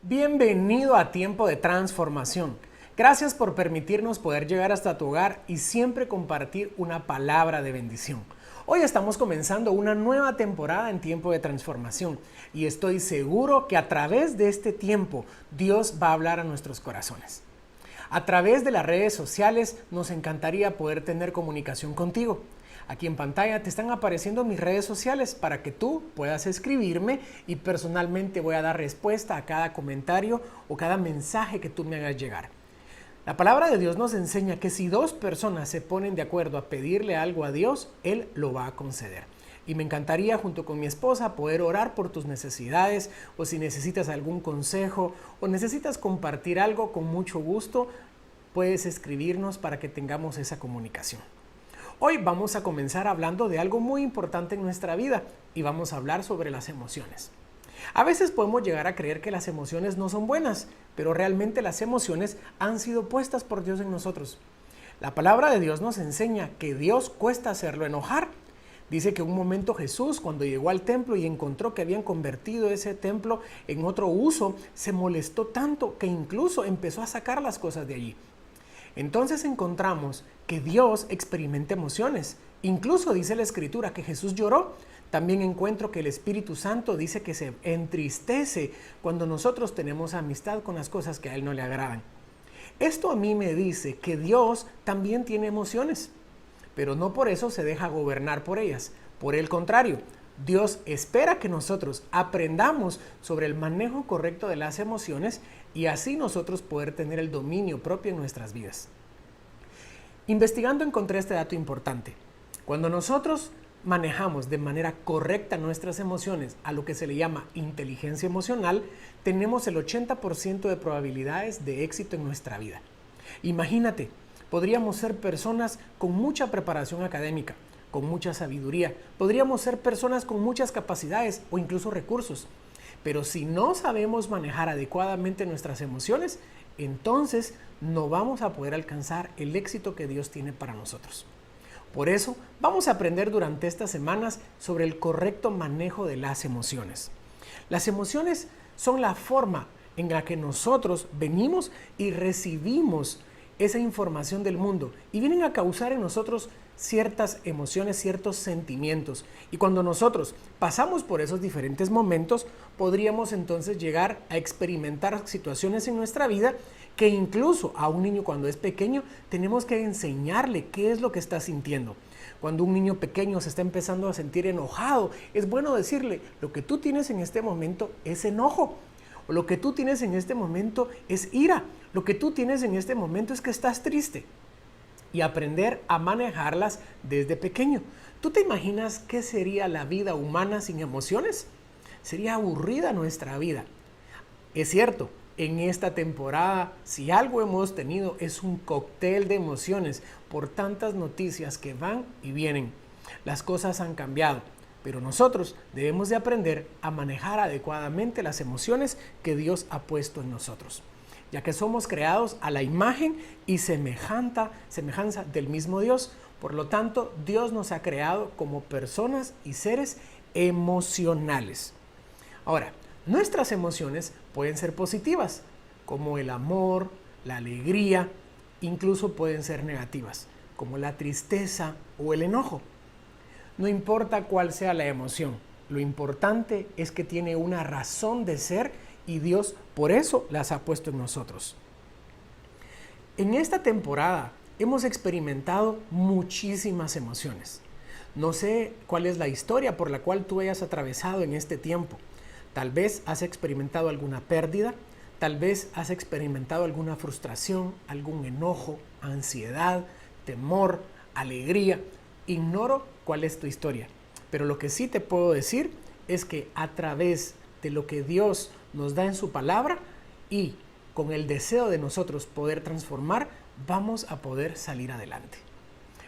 Bienvenido a Tiempo de Transformación. Gracias por permitirnos poder llegar hasta tu hogar y siempre compartir una palabra de bendición. Hoy estamos comenzando una nueva temporada en Tiempo de Transformación y estoy seguro que a través de este tiempo Dios va a hablar a nuestros corazones. A través de las redes sociales nos encantaría poder tener comunicación contigo. Aquí en pantalla te están apareciendo mis redes sociales para que tú puedas escribirme y personalmente voy a dar respuesta a cada comentario o cada mensaje que tú me hagas llegar. La palabra de Dios nos enseña que si dos personas se ponen de acuerdo a pedirle algo a Dios, Él lo va a conceder. Y me encantaría junto con mi esposa poder orar por tus necesidades o si necesitas algún consejo o necesitas compartir algo, con mucho gusto puedes escribirnos para que tengamos esa comunicación. Hoy vamos a comenzar hablando de algo muy importante en nuestra vida y vamos a hablar sobre las emociones. A veces podemos llegar a creer que las emociones no son buenas, pero realmente las emociones han sido puestas por Dios en nosotros. La palabra de Dios nos enseña que Dios cuesta hacerlo enojar. Dice que un momento Jesús, cuando llegó al templo y encontró que habían convertido ese templo en otro uso, se molestó tanto que incluso empezó a sacar las cosas de allí. Entonces encontramos que Dios experimenta emociones. Incluso dice la Escritura que Jesús lloró. También encuentro que el Espíritu Santo dice que se entristece cuando nosotros tenemos amistad con las cosas que a Él no le agradan. Esto a mí me dice que Dios también tiene emociones, pero no por eso se deja gobernar por ellas. Por el contrario, Dios espera que nosotros aprendamos sobre el manejo correcto de las emociones y así nosotros poder tener el dominio propio en nuestras vidas. Investigando encontré este dato importante. Cuando nosotros manejamos de manera correcta nuestras emociones a lo que se le llama inteligencia emocional, tenemos el 80% de probabilidades de éxito en nuestra vida. Imagínate, podríamos ser personas con mucha preparación académica, con mucha sabiduría, podríamos ser personas con muchas capacidades o incluso recursos, pero si no sabemos manejar adecuadamente nuestras emociones, entonces no vamos a poder alcanzar el éxito que Dios tiene para nosotros. Por eso vamos a aprender durante estas semanas sobre el correcto manejo de las emociones. Las emociones son la forma en la que nosotros venimos y recibimos esa información del mundo y vienen a causar en nosotros ciertas emociones, ciertos sentimientos. Y cuando nosotros pasamos por esos diferentes momentos, podríamos entonces llegar a experimentar situaciones en nuestra vida que incluso a un niño cuando es pequeño tenemos que enseñarle qué es lo que está sintiendo. Cuando un niño pequeño se está empezando a sentir enojado, es bueno decirle, lo que tú tienes en este momento es enojo. O lo que tú tienes en este momento es ira. Lo que tú tienes en este momento es que estás triste. Y aprender a manejarlas desde pequeño. ¿Tú te imaginas qué sería la vida humana sin emociones? Sería aburrida nuestra vida. Es cierto, en esta temporada, si algo hemos tenido es un cóctel de emociones por tantas noticias que van y vienen. Las cosas han cambiado. Pero nosotros debemos de aprender a manejar adecuadamente las emociones que Dios ha puesto en nosotros, ya que somos creados a la imagen y semejanza del mismo Dios. Por lo tanto, Dios nos ha creado como personas y seres emocionales. Ahora, nuestras emociones pueden ser positivas, como el amor, la alegría, incluso pueden ser negativas, como la tristeza o el enojo. No importa cuál sea la emoción, lo importante es que tiene una razón de ser y Dios por eso las ha puesto en nosotros. En esta temporada hemos experimentado muchísimas emociones. No sé cuál es la historia por la cual tú hayas atravesado en este tiempo. Tal vez has experimentado alguna pérdida, tal vez has experimentado alguna frustración, algún enojo, ansiedad, temor, alegría. Ignoro cuál es tu historia, pero lo que sí te puedo decir es que a través de lo que Dios nos da en su palabra y con el deseo de nosotros poder transformar, vamos a poder salir adelante.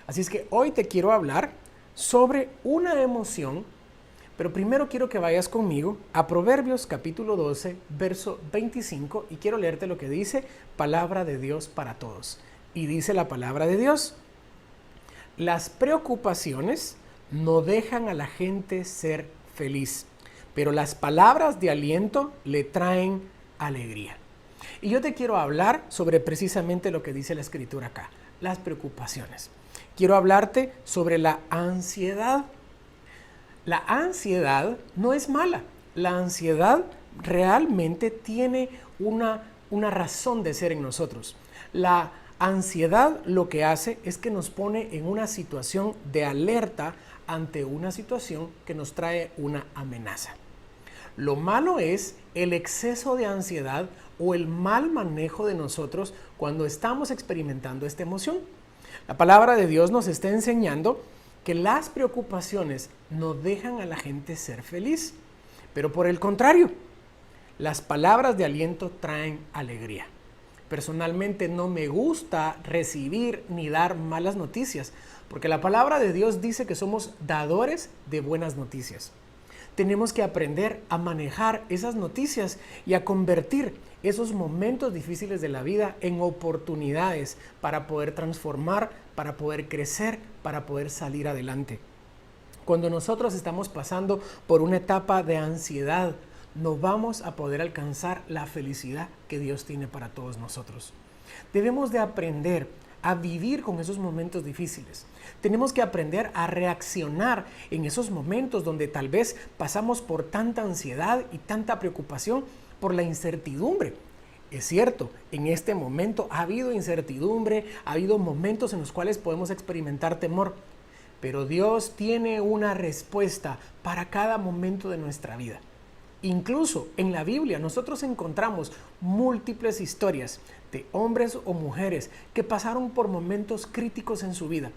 Así es que hoy te quiero hablar sobre una emoción, pero primero quiero que vayas conmigo a Proverbios capítulo 12, verso 25 y quiero leerte lo que dice Palabra de Dios para todos. Y dice la palabra de Dios: las preocupaciones no dejan a la gente ser feliz, pero las palabras de aliento le traen alegría. Y yo te quiero hablar sobre precisamente lo que dice la escritura acá, las preocupaciones. Quiero hablarte sobre la ansiedad. La ansiedad no es mala. La ansiedad realmente tiene una razón de ser en nosotros. La ansiedad lo que hace es que nos pone en una situación de alerta ante una situación que nos trae una amenaza. Lo malo es el exceso de ansiedad o el mal manejo de nosotros cuando estamos experimentando esta emoción. La palabra de Dios nos está enseñando que las preocupaciones no dejan a la gente ser feliz, pero por el contrario, las palabras de aliento traen alegría. Personalmente no me gusta recibir ni dar malas noticias, porque la palabra de Dios dice que somos dadores de buenas noticias. Tenemos que aprender a manejar esas noticias y a convertir esos momentos difíciles de la vida en oportunidades para poder transformar, para poder crecer, para poder salir adelante. Cuando nosotros estamos pasando por una etapa de ansiedad, no vamos a poder alcanzar la felicidad que Dios tiene para todos nosotros. Debemos de aprender a vivir con esos momentos difíciles. Tenemos que aprender a reaccionar en esos momentos donde tal vez pasamos por tanta ansiedad y tanta preocupación por la incertidumbre. Es cierto, en este momento ha habido incertidumbre, ha habido momentos en los cuales podemos experimentar temor, pero Dios tiene una respuesta para cada momento de nuestra vida. Incluso en la Biblia nosotros encontramos múltiples historias de hombres o mujeres que pasaron por momentos críticos en su vida,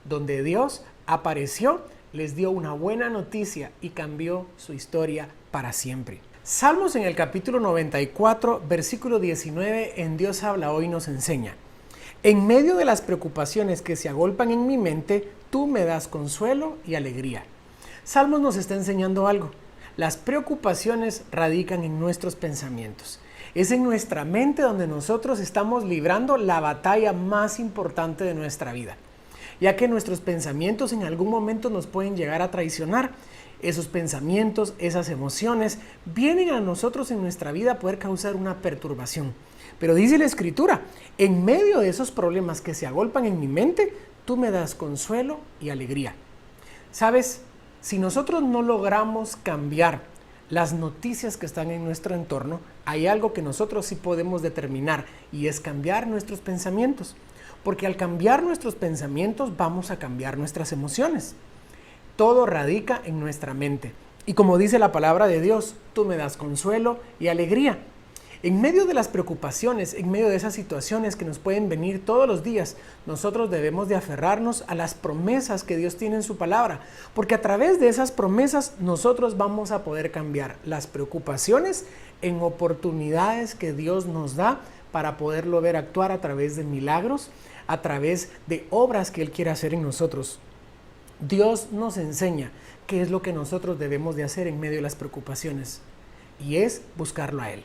donde Dios apareció, les dio una buena noticia y cambió su historia para siempre. Salmos en el capítulo 94, versículo 19, en Dios habla hoy nos enseña: en medio de las preocupaciones que se agolpan en mi mente, tú me das consuelo y alegría. Salmos nos está enseñando algo. Las preocupaciones radican en nuestros pensamientos. Es en nuestra mente donde nosotros estamos librando la batalla más importante de nuestra vida, ya que nuestros pensamientos en algún momento nos pueden llegar a traicionar. Esos pensamientos, esas emociones, vienen a nosotros en nuestra vida a poder causar una perturbación. Pero dice la Escritura, en medio de esos problemas que se agolpan en mi mente, tú me das consuelo y alegría. ¿Sabes? Si nosotros no logramos cambiar las noticias que están en nuestro entorno, hay algo que nosotros sí podemos determinar y es cambiar nuestros pensamientos. Porque al cambiar nuestros pensamientos vamos a cambiar nuestras emociones. Todo radica en nuestra mente. Y como dice la palabra de Dios, tú me das consuelo y alegría. En medio de las preocupaciones, en medio de esas situaciones que nos pueden venir todos los días, nosotros debemos de aferrarnos a las promesas que Dios tiene en su palabra, porque a través de esas promesas nosotros vamos a poder cambiar las preocupaciones en oportunidades que Dios nos da para poderlo ver actuar a través de milagros, a través de obras que Él quiere hacer en nosotros. Dios nos enseña qué es lo que nosotros debemos de hacer en medio de las preocupaciones, y es buscarlo a Él.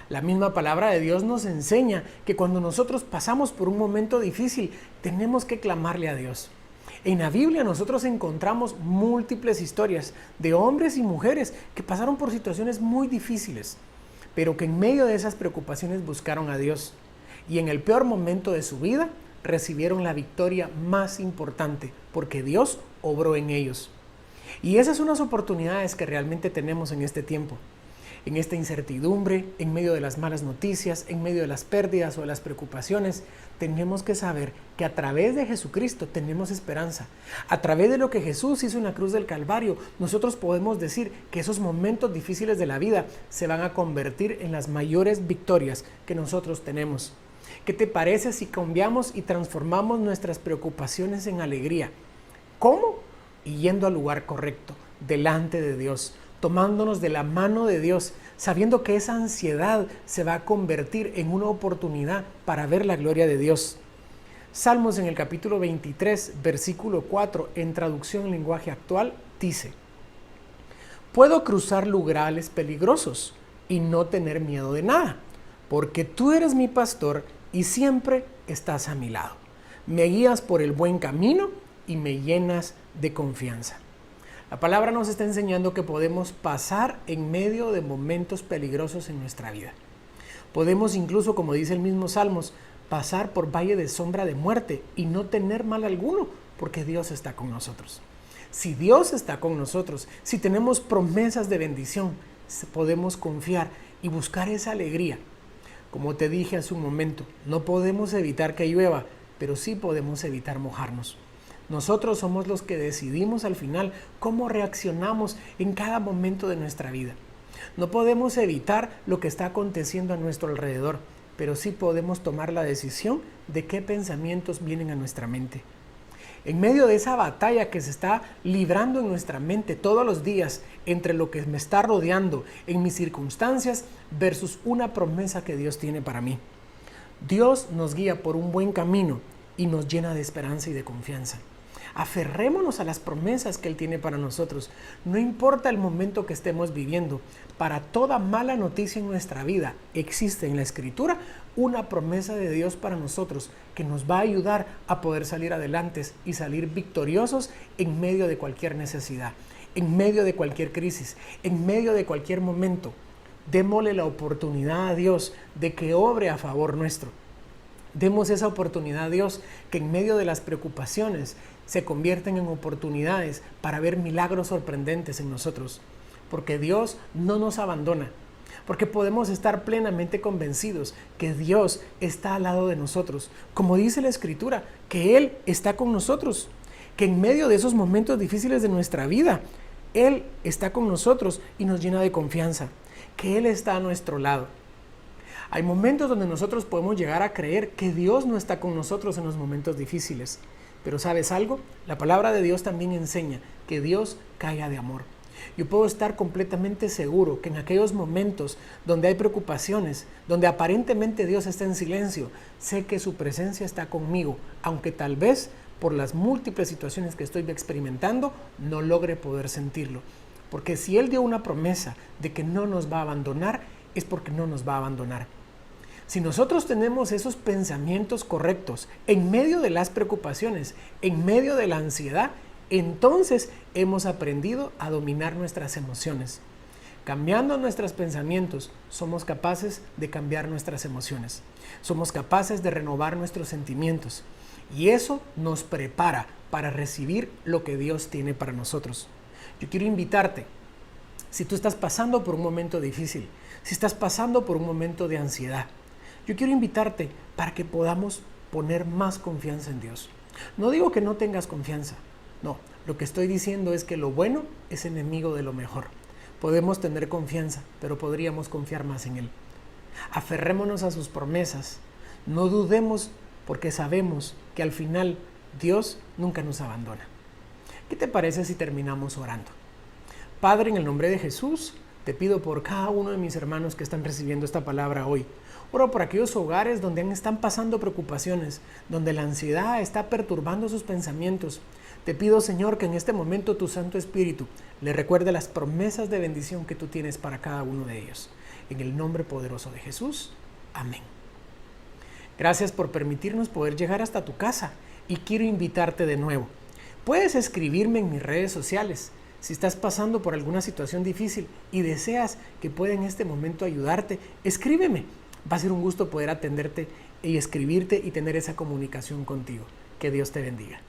La misma palabra de Dios nos enseña que cuando nosotros pasamos por un momento difícil, tenemos que clamarle a Dios. En la Biblia nosotros encontramos múltiples historias de hombres y mujeres que pasaron por situaciones muy difíciles, pero que en medio de esas preocupaciones buscaron a Dios. Y en el peor momento de su vida, recibieron la victoria más importante, porque Dios obró en ellos. Y esas son las oportunidades que realmente tenemos en este tiempo. En esta incertidumbre, en medio de las malas noticias, en medio de las pérdidas o de las preocupaciones, tenemos que saber que a través de Jesucristo tenemos esperanza. A través de lo que Jesús hizo en la cruz del Calvario, nosotros podemos decir que esos momentos difíciles de la vida se van a convertir en las mayores victorias que nosotros tenemos. ¿Qué te parece si cambiamos y transformamos nuestras preocupaciones en alegría? ¿Cómo? Y yendo al lugar correcto, delante de Dios, tomándonos de la mano de Dios, sabiendo que esa ansiedad se va a convertir en una oportunidad para ver la gloria de Dios. Salmos en el capítulo 23, versículo 4, en traducción en lenguaje actual, dice: puedo cruzar lugares peligrosos y no tener miedo de nada, porque tú eres mi pastor y siempre estás a mi lado. Me guías por el buen camino y me llenas de confianza. La palabra nos está enseñando que podemos pasar en medio de momentos peligrosos en nuestra vida. Podemos incluso, como dice el mismo Salmos, pasar por valle de sombra de muerte y no tener mal alguno, porque Dios está con nosotros. Si Dios está con nosotros, si tenemos promesas de bendición, podemos confiar y buscar esa alegría. Como te dije hace un momento, no podemos evitar que llueva, pero sí podemos evitar mojarnos. Nosotros somos los que decidimos al final cómo reaccionamos en cada momento de nuestra vida. No podemos evitar lo que está aconteciendo a nuestro alrededor, pero sí podemos tomar la decisión de qué pensamientos vienen a nuestra mente. En medio de esa batalla que se está librando en nuestra mente todos los días entre lo que me está rodeando en mis circunstancias versus una promesa que Dios tiene para mí. Dios nos guía por un buen camino y nos llena de esperanza y de confianza. Aferrémonos a las promesas que Él tiene para nosotros. No importa el momento que estemos viviendo, para toda mala noticia en nuestra vida existe en la Escritura una promesa de Dios para nosotros que nos va a ayudar a poder salir adelante y salir victoriosos en medio de cualquier necesidad, en medio de cualquier crisis, en medio de cualquier momento. Démosle la oportunidad a Dios de que obre a favor nuestro. Demos esa oportunidad a Dios que en medio de las preocupaciones se convierten en oportunidades para ver milagros sorprendentes en nosotros. Porque Dios no nos abandona. Porque podemos estar plenamente convencidos que Dios está al lado de nosotros. Como dice la Escritura, que Él está con nosotros. Que en medio de esos momentos difíciles de nuestra vida, Él está con nosotros y nos llena de confianza. Que Él está a nuestro lado. Hay momentos donde nosotros podemos llegar a creer que Dios no está con nosotros en los momentos difíciles. Pero ¿sabes algo? La palabra de Dios también enseña que Dios calla de amor. Yo puedo estar completamente seguro que en aquellos momentos donde hay preocupaciones, donde aparentemente Dios está en silencio, sé que su presencia está conmigo, aunque tal vez por las múltiples situaciones que estoy experimentando no logre poder sentirlo. Porque si Él dio una promesa de que no nos va a abandonar, es porque no nos va a abandonar. Si nosotros tenemos esos pensamientos correctos en medio de las preocupaciones, en medio de la ansiedad, entonces hemos aprendido a dominar nuestras emociones. Cambiando nuestros pensamientos, somos capaces de cambiar nuestras emociones. Somos capaces de renovar nuestros sentimientos. Y eso nos prepara para recibir lo que Dios tiene para nosotros. Yo quiero invitarte, si tú estás pasando por un momento difícil, si estás pasando por un momento de ansiedad, yo quiero invitarte para que podamos poner más confianza en Dios. No digo que no tengas confianza, no, lo que estoy diciendo es que lo bueno es enemigo de lo mejor. Podemos tener confianza, pero podríamos confiar más en Él. Aferrémonos a sus promesas, no dudemos porque sabemos que al final Dios nunca nos abandona. ¿Qué te parece si terminamos orando? Padre, en el nombre de Jesús, te pido por cada uno de mis hermanos que están recibiendo esta palabra hoy. Oro por aquellos hogares donde están pasando preocupaciones, donde la ansiedad está perturbando sus pensamientos. Te pido, Señor, que en este momento tu Santo Espíritu le recuerde las promesas de bendición que tú tienes para cada uno de ellos. En el nombre poderoso de Jesús. Amén. Gracias por permitirnos poder llegar hasta tu casa y quiero invitarte de nuevo. Puedes escribirme en mis redes sociales. Si estás pasando por alguna situación difícil y deseas que pueda en este momento ayudarte, escríbeme. Va a ser un gusto poder atenderte y escribirte y tener esa comunicación contigo. Que Dios te bendiga.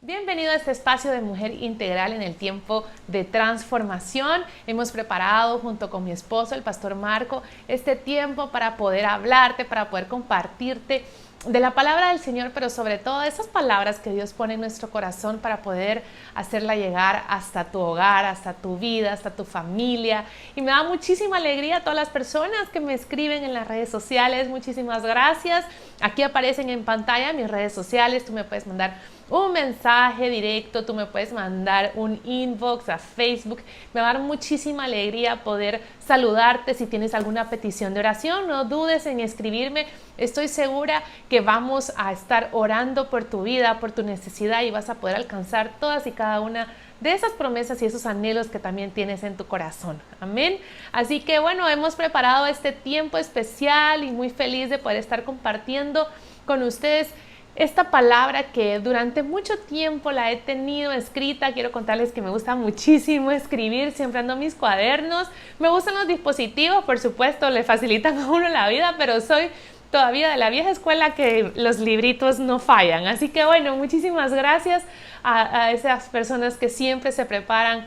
Bienvenido a este espacio de Mujer Integral en el tiempo de transformación. Hemos preparado junto con mi esposo, el pastor Marco, este tiempo para poder hablarte, para poder compartirte de la palabra del Señor, pero sobre todo esas palabras que Dios pone en nuestro corazón para poder hacerla llegar hasta tu hogar, hasta tu vida, hasta tu familia. Y me da muchísima alegría a todas las personas que me escriben en las redes sociales. Muchísimas gracias. Aquí aparecen en pantalla mis redes sociales. Tú me puedes mandar un mensaje directo, tú me puedes mandar un inbox a Facebook. Me va a dar muchísima alegría poder saludarte. Si tienes alguna petición de oración, no dudes en escribirme. Estoy segura que vamos a estar orando por tu vida, por tu necesidad y vas a poder alcanzar todas y cada una de esas promesas y esos anhelos que también tienes en tu corazón. Amén. Así que bueno, hemos preparado este tiempo especial y muy feliz de poder estar compartiendo con ustedes esta palabra que durante mucho tiempo la he tenido escrita. Quiero contarles que me gusta muchísimo escribir, siempre ando en mis cuadernos. Me gustan los dispositivos, por supuesto, le facilitan a uno la vida, pero soy todavía de la vieja escuela que los libritos no fallan. Así que bueno, muchísimas gracias a esas personas que siempre se preparan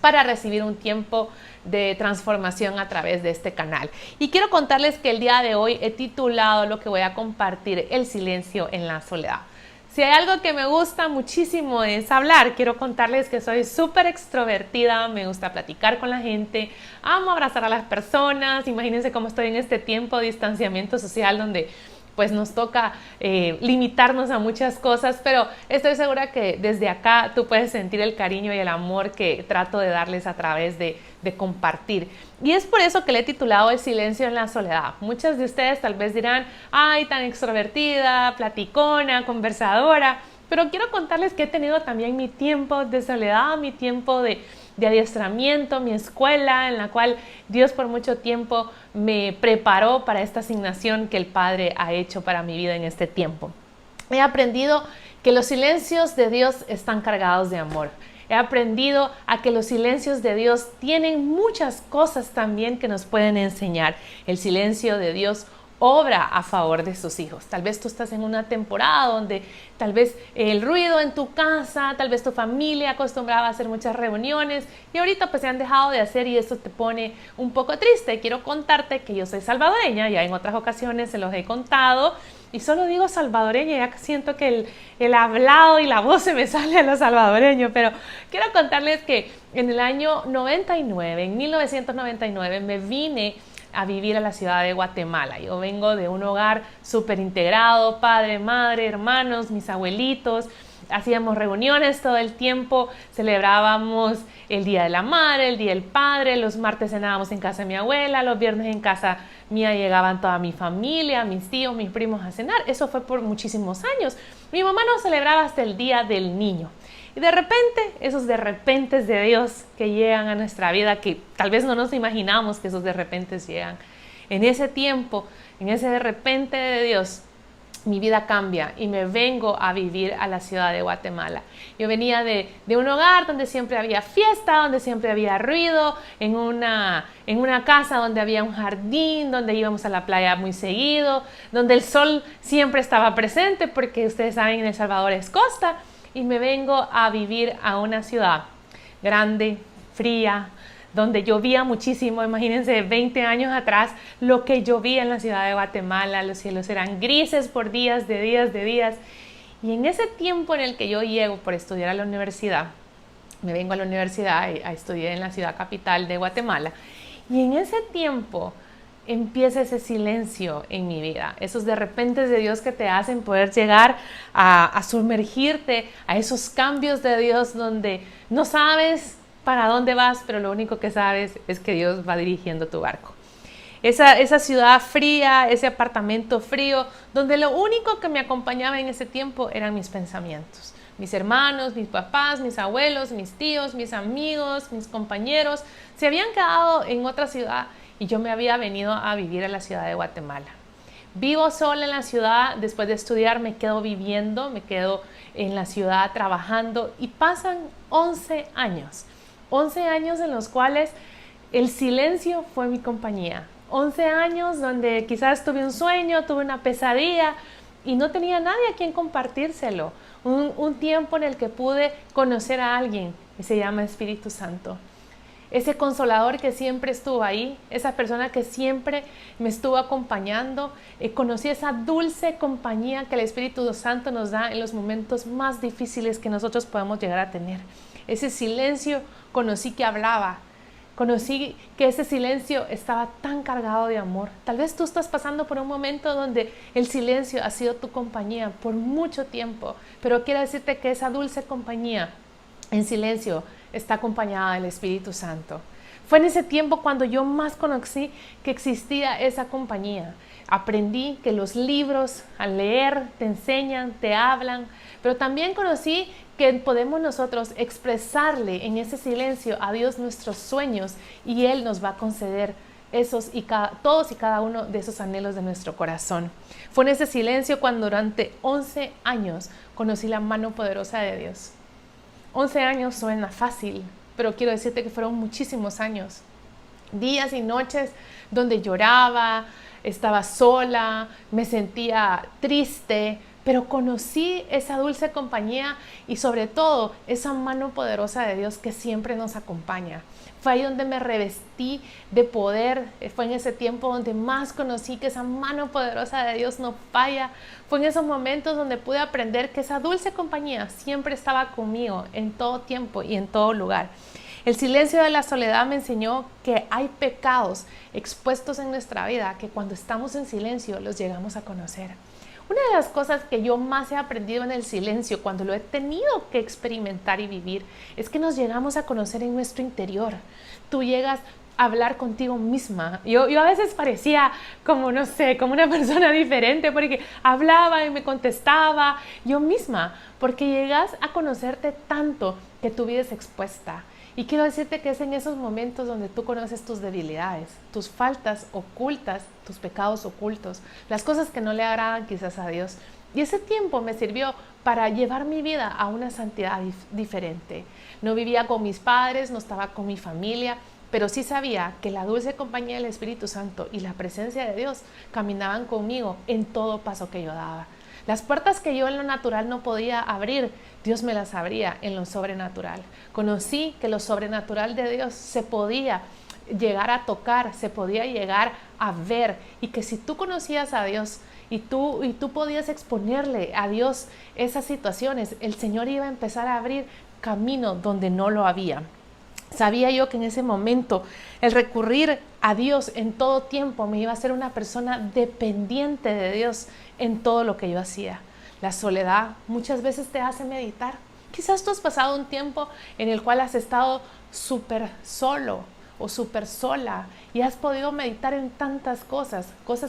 para recibir un tiempo de transformación a través de este canal. Y quiero contarles que el día de hoy he titulado lo que voy a compartir: el silencio en la soledad. Si hay algo que me gusta muchísimo es hablar. Quiero contarles que soy súper extrovertida, me gusta platicar con la gente, amo abrazar a las personas. Imagínense cómo estoy en este tiempo de distanciamiento social donde pues nos toca limitarnos a muchas cosas, pero estoy segura que desde acá tú puedes sentir el cariño y el amor que trato de darles a través de compartir. Y es por eso que le he titulado El silencio en la soledad. Muchas de ustedes tal vez dirán, ay, tan extrovertida, platicona, conversadora, pero quiero contarles que he tenido también mi tiempo de soledad, mi tiempo de adiestramiento, mi escuela en la cual Dios por mucho tiempo me preparó para esta asignación que el Padre ha hecho para mi vida en este tiempo. He aprendido que los silencios de Dios están cargados de amor. He aprendido a que los silencios de Dios tienen muchas cosas también que nos pueden enseñar. El silencio de Dios obra a favor de sus hijos. Tal vez tú estás en una temporada donde tal vez el ruido en tu casa, tal vez tu familia acostumbraba a hacer muchas reuniones y ahorita pues se han dejado de hacer y eso te pone un poco triste. Quiero contarte que yo soy salvadoreña, ya en otras ocasiones se los he contado y solo digo salvadoreña, ya siento que el hablado y la voz se me sale a lo salvadoreño, pero quiero contarles que en el año 99, en 1999 me vine a vivir a la ciudad de Guatemala. Yo vengo de un hogar súper integrado, padre, madre, hermanos, mis abuelitos. Hacíamos reuniones todo el tiempo, celebrábamos el Día de la Madre, el Día del Padre, los martes cenábamos en casa de mi abuela, los viernes en casa mía llegaban toda mi familia, mis tíos, mis primos a cenar. Eso fue por muchísimos años. Mi mamá no celebraba hasta el Día del Niño. Y de repente, esos de repentes de Dios que llegan a nuestra vida, que tal vez no nos imaginamos que esos de repentes llegan. En ese tiempo, en ese de repente de Dios, mi vida cambia y me vengo a vivir a la ciudad de Guatemala. Yo venía de un hogar donde siempre había fiesta, donde siempre había ruido, en una casa donde había un jardín, donde íbamos a la playa muy seguido, donde el sol siempre estaba presente, porque ustedes saben, en El Salvador es costa. Y me vengo a vivir a una ciudad grande, fría, donde llovía muchísimo. Imagínense, 20 años atrás, lo que llovía en la ciudad de Guatemala. Los cielos eran grises por días. Y en ese tiempo en el que yo llego por estudiar a la universidad, me vengo a la universidad a estudiar en la ciudad capital de Guatemala. Y en ese tiempo empieza ese silencio en mi vida, esos de repente de Dios que te hacen poder llegar a sumergirte a esos cambios de Dios donde no sabes para dónde vas, pero lo único que sabes es que Dios va dirigiendo tu barco. Esa ciudad fría, ese apartamento frío, donde lo único que me acompañaba en ese tiempo eran mis pensamientos. Mis hermanos, mis papás, mis abuelos, mis tíos, mis amigos, mis compañeros se habían quedado en otra ciudad y yo me había venido a vivir a la ciudad de Guatemala. Vivo sola en la ciudad, después de estudiar me quedo viviendo, me quedo en la ciudad trabajando y pasan 11 años. 11 años en los cuales el silencio fue mi compañía. 11 años donde quizás tuve un sueño, tuve una pesadilla y no tenía nadie a quien compartírselo. Un tiempo en el que pude conocer a alguien que se llama Espíritu Santo. Ese consolador que siempre estuvo ahí, esa persona que siempre me estuvo acompañando. Conocí esa dulce compañía que el Espíritu Santo nos da en los momentos más difíciles que nosotros podemos llegar a tener. Ese silencio conocí que hablaba. Conocí que ese silencio estaba tan cargado de amor. Tal vez tú estás pasando por un momento donde el silencio ha sido tu compañía por mucho tiempo, pero quiero decirte que esa dulce compañía en silencio está acompañada del Espíritu Santo. Fue en ese tiempo cuando yo más conocí que existía esa compañía. Aprendí que los libros al leer te enseñan, te hablan, pero también conocí que podemos nosotros expresarle en ese silencio a Dios nuestros sueños y Él nos va a conceder todos y cada uno de esos anhelos de nuestro corazón. Fue en ese silencio cuando durante 11 años conocí la mano poderosa de Dios. 11 años suena fácil, pero quiero decirte que fueron muchísimos años. Días y noches donde lloraba, estaba sola, me sentía triste, pero conocí esa dulce compañía y sobre todo esa mano poderosa de Dios que siempre nos acompaña. Fue ahí donde me revestí de poder, fue en ese tiempo donde más conocí que esa mano poderosa de Dios no falla. Fue en esos momentos donde pude aprender que esa dulce compañía siempre estaba conmigo en todo tiempo y en todo lugar. El silencio de la soledad me enseñó que hay pecados expuestos en nuestra vida que cuando estamos en silencio los llegamos a conocer. Una de las cosas que yo más he aprendido en el silencio, cuando lo he tenido que experimentar y vivir, es que nos llegamos a conocer en nuestro interior. Tú llegas a hablar contigo misma. Yo a veces parecía como, no sé, como una persona diferente, porque hablaba y me contestaba yo misma, porque llegas a conocerte tanto que tu vida es expuesta. Y quiero decirte que es en esos momentos donde tú conoces tus debilidades, tus faltas ocultas, tus pecados ocultos, las cosas que no le agradan quizás a Dios. Y ese tiempo me sirvió para llevar mi vida a una santidad diferente. No vivía con mis padres, no estaba con mi familia, pero sí sabía que la dulce compañía del Espíritu Santo y la presencia de Dios caminaban conmigo en todo paso que yo daba. Las puertas que yo en lo natural no podía abrir, Dios me las abría en lo sobrenatural. Conocí que lo sobrenatural de Dios se podía llegar a tocar, se podía llegar a ver, y que si tú conocías a Dios y tú podías exponerle a Dios esas situaciones, el Señor iba a empezar a abrir camino donde no lo había. Sabía yo que en ese momento el recurrir a Dios en todo tiempo me iba a hacer una persona dependiente de Dios en todo lo que yo hacía. La soledad muchas veces te hace meditar. Quizás tú has pasado un tiempo en el cual has estado súper solo o súper sola y has podido meditar en tantas cosas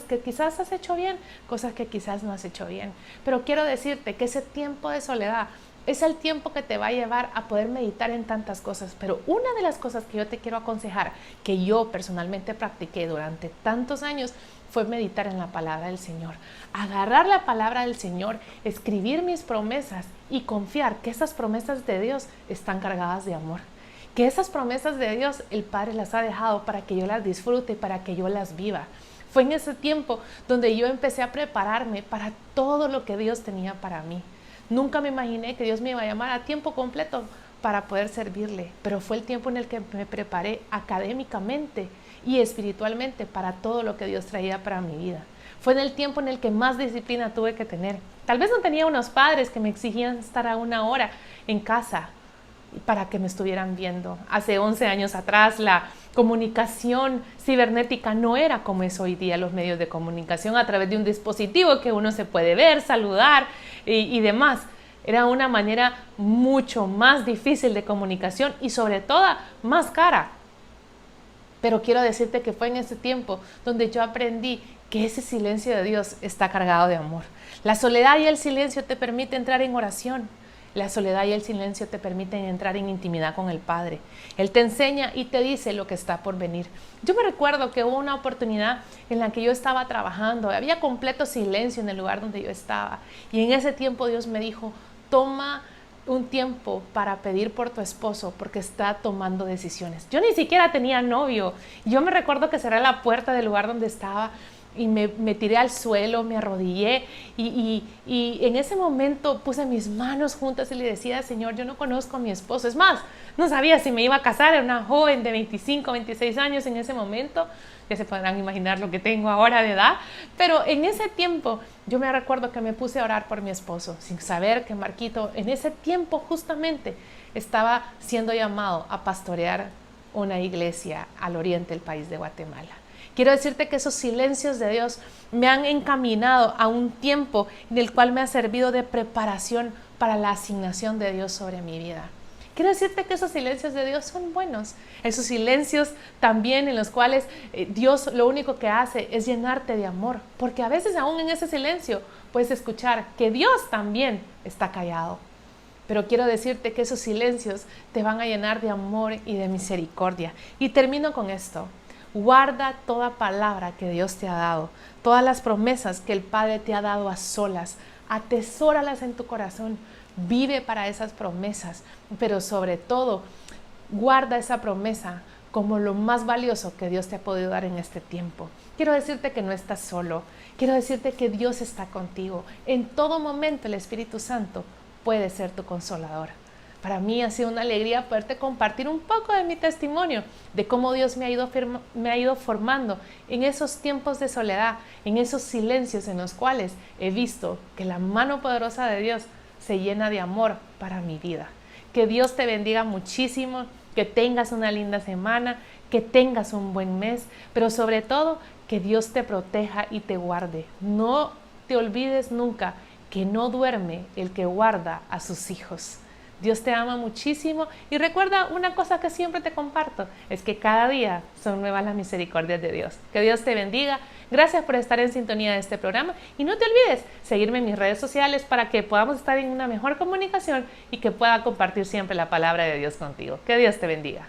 que quizás has hecho bien, cosas que quizás no has hecho bien. Pero quiero decirte que ese tiempo de soledad es el tiempo que te va a llevar a poder meditar en tantas cosas. Pero una de las cosas que yo te quiero aconsejar, que yo personalmente practiqué durante tantos años, fue meditar en la palabra del Señor. Agarrar la palabra del Señor, escribir mis promesas y confiar que esas promesas de Dios están cargadas de amor. Que esas promesas de Dios el Padre las ha dejado para que yo las disfrute, para que yo las viva. Fue en ese tiempo donde yo empecé a prepararme para todo lo que Dios tenía para mí. Nunca me imaginé que Dios me iba a llamar a tiempo completo para poder servirle, pero fue el tiempo en el que me preparé académicamente y espiritualmente para todo lo que Dios traía para mi vida. Fue en el tiempo en el que más disciplina tuve que tener. Tal vez no tenía unos padres que me exigían estar a 1 hora en casa para que me estuvieran viendo. Hace 11 años atrás la comunicación cibernética no era como es hoy día, los medios de comunicación a través de un dispositivo que uno se puede ver, saludar y demás. Era una manera mucho más difícil de comunicación y sobre todo más cara. Pero quiero decirte que fue en ese tiempo donde yo aprendí que ese silencio de Dios está cargado de amor. La soledad y el silencio te permiten entrar en oración. La soledad y el silencio te permiten entrar en intimidad con el Padre. Él te enseña y te dice lo que está por venir. Yo me recuerdo que hubo una oportunidad en la que yo estaba trabajando. Había completo silencio en el lugar donde yo estaba. Y en ese tiempo Dios me dijo, toma un tiempo para pedir por tu esposo porque está tomando decisiones. Yo ni siquiera tenía novio. Yo me recuerdo que cerré la puerta del lugar donde estaba y me tiré al suelo, me arrodillé y en ese momento puse mis manos juntas y le decía, Señor, yo no conozco a mi esposo. Es más, no sabía si me iba a casar, era una joven de 25, 26 años en ese momento. Ya se podrán imaginar lo que tengo ahora de edad. Pero en ese tiempo yo me recuerdo que me puse a orar por mi esposo, sin saber que Marquito en ese tiempo justamente estaba siendo llamado a pastorear una iglesia al oriente del país de Guatemala. Quiero decirte que esos silencios de Dios me han encaminado a un tiempo en el cual me ha servido de preparación para la asignación de Dios sobre mi vida. Quiero decirte que esos silencios de Dios son buenos. Esos silencios también en los cuales Dios lo único que hace es llenarte de amor. Porque a veces aún en ese silencio puedes escuchar que Dios también está callado. Pero quiero decirte que esos silencios te van a llenar de amor y de misericordia. Y termino con esto. Guarda toda palabra que Dios te ha dado, todas las promesas que el Padre te ha dado a solas. Atesóralas en tu corazón. Vive para esas promesas, pero sobre todo, guarda esa promesa como lo más valioso que Dios te ha podido dar en este tiempo. Quiero decirte que no estás solo. Quiero decirte que Dios está contigo. En todo momento el Espíritu Santo puede ser tu consolador. Para mí ha sido una alegría poderte compartir un poco de mi testimonio, de cómo Dios me ha ido formando en esos tiempos de soledad, en esos silencios en los cuales he visto que la mano poderosa de Dios se llena de amor para mi vida. Que Dios te bendiga muchísimo, que tengas una linda semana, que tengas un buen mes, pero sobre todo que Dios te proteja y te guarde. No te olvides nunca que no duerme el que guarda a sus hijos. Dios te ama muchísimo y recuerda una cosa que siempre te comparto, es que cada día son nuevas las misericordias de Dios. Que Dios te bendiga. Gracias por estar en sintonía de este programa y no te olvides seguirme en mis redes sociales para que podamos estar en una mejor comunicación y que pueda compartir siempre la palabra de Dios contigo. Que Dios te bendiga.